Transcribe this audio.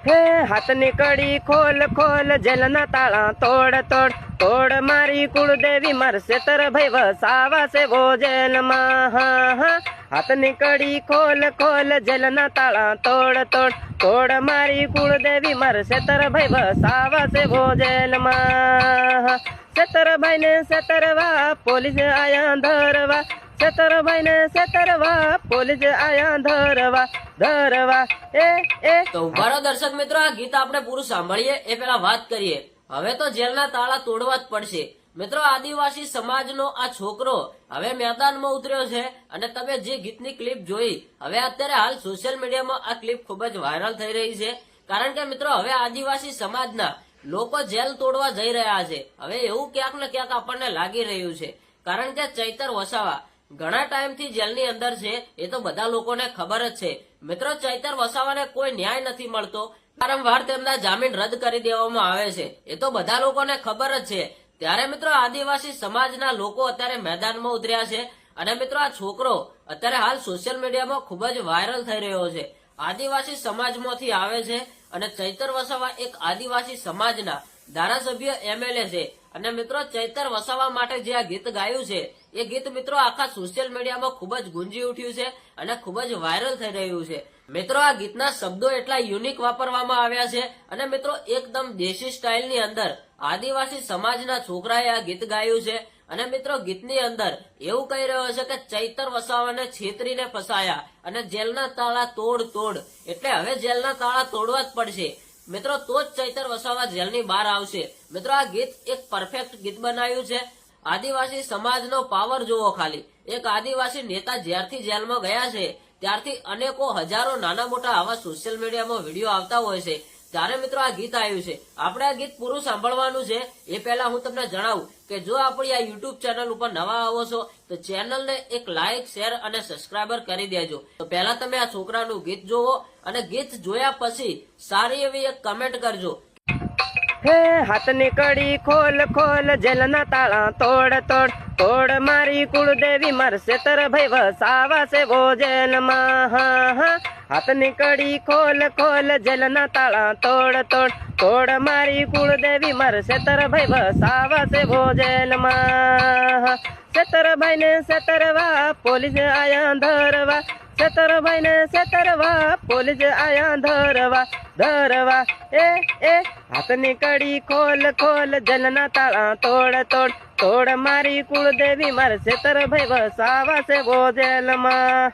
હે હાથની કડી ખોલ ખોલ જેલના તાળા તોડ તોડ તોડ મારી કુળદેવી મારશે તર ભાઈ વસાવા છે વો જેલમાં હા હા હાથની કડી ખોલ ખોલ જેલના તાળા તોડ તોડ તોડ મારી કુળદેવી મારશે તર ભાઈ વસાવા છે વો જેલમાં સતરભાઈ ને સતરવા પોલીસ આયા ધરવા સતરભાઈ ને સતરવા પોલીસ આયા ધરવા ધરવા એ તો ઉભારો દર્શક મિત્રો, આ ગીત આપણે પૂરું સાંભળીએ એ પેલા વાત કરીએ. હવે તો જેલના તાળા તોડવા જ પડશે. મિત્રો, આદિવાસી સમાજનો આ છોકરો હવે મેદાનમાં ઉતર્યો છે અને તમે જે ગીતની ક્લિપ જોઈ, હવે અત્યારે હાલ સોશિયલ મીડિયામાં આ ક્લિપ ખૂબ જ વાયરલ થઈ રહી છે. કારણ કે મિત્રો, હવે આદિવાસી સમાજના લોકો જેલ તોડવા જઈ રહ્યા છે. હવે એવું ક્યાંક ને ક્યાંક આપણને લાગી રહ્યું છે. કારણ કે ચૈતર વસાવા ઘણા ટાઈમથી જેલની અંદર છે, એ તો બધા લોકોને ખબર જ છે. મિત્રો, ચૈતર વસાવાને કોઈ ન્યાય નથી મળતો. વારંવાર તેમના જામીન રદ કરી દેવામાં આવે છે, એ તો બધા લોકોને ખબર જ છે. ત્યારે મિત્રો, આદિવાસી સમાજના લોકો અત્યારે મેદાનમાં ઉતર્યા છે અને મિત્રો, આ છોકરો અત્યારે હાલ સોશિયલ મીડિયામાં ખૂબ જ વાયરલ થઈ રહ્યો છે. આદિવાસી સમાજમાંથી આવે છે અને ચૈતર વસાવા એક આદિવાસી સમાજના ધારાસભ્ય MLA છે. અને મિત્રો, ચૈતર વસાવા માટે જે આ ગીત ગાયું છે, એ ગીત મિત્રો આખા સોશિયલ મીડિયામાં ખૂબ જ ગુંજી ઉઠ્યું છે અને ખૂબ જ વાયરલ થઈ રહ્યું છે. મિત્રો, આ ગીતના શબ્દો એટલા યુનિક વાપરવામાં આવ્યા છે અને મિત્રો, એકદમ દેશી સ્ટાઇલની અંદર આદિવાસી સમાજના છોકરાએ આ ગીત ગાયું છે. અને મિત્રો, ગીતની અંદર એવું કહી રહ્યો છે કે ચૈતર વસાવાને છેતરીને ફસાયા અને જેલના તાળા તોડ તોડ, એટલે હવે જેલના તાળા તોડવા જ પડશે મિત્રો, તો જ ચૈતર વસાવા જેલની બહાર આવશે. મિત્રો, આ ગીત એક પરફેક્ટ ગીત બનાવ્યું છે. આદિવાસી સમાજનો પાવર જોવો ખાલી. એક આદિવાસી નેતા જ્યારથી જેલમાં ગયા છે ત્યારથી અનેકો હજારો નાના મોટા આવા સોશિયલ મીડિયામાં વિડીયો આવતા હોય છે. ત્યારે મિત્રો, આ ગીત આવ્યું છે. આપણે આ ગીત પૂરું સાંભળવાનું છે એ પહેલા હું તમને જણાવું કે જો આપણી આ યુટ્યુબ ચેનલ ઉપર નવા આવો છો તો ચેનલને એક લાઇક, શેર અને સબસ્ક્રાઇબર કરી દેજો. તો પહેલા તમે આ છોકરાનું ગીત જોવો અને ગીત જોયા પછી સારી એવી એક કમેન્ટ કરજો. હે હાથની કડી ખોલ ખોલ જેલના તાળા તોડ તોડ તોડ મારી કુળદેવી મારશે તર ભાઈ વસાવા છે વો જેલમાં હા હા હાથની કડી ખોલ ખોલ જેલના તાળા તોડ તોડ તોડ મારી કુળદેવી મારશે તર ભાઈ વસાવા છે વો જેલમાં સતરભાઈ ને સતરવા પોલીસ આયા ધરવા સતરભાઈ ને સતરવા પોલીસ આયા ધરવા ધરવા એ હાથની કડી ખોલ ખોલ જેલના તાળા તોડ તોડ તોડ મારી કુળદેવી મારશે તર ભાઈ વસાવા છે વો જેલમાં.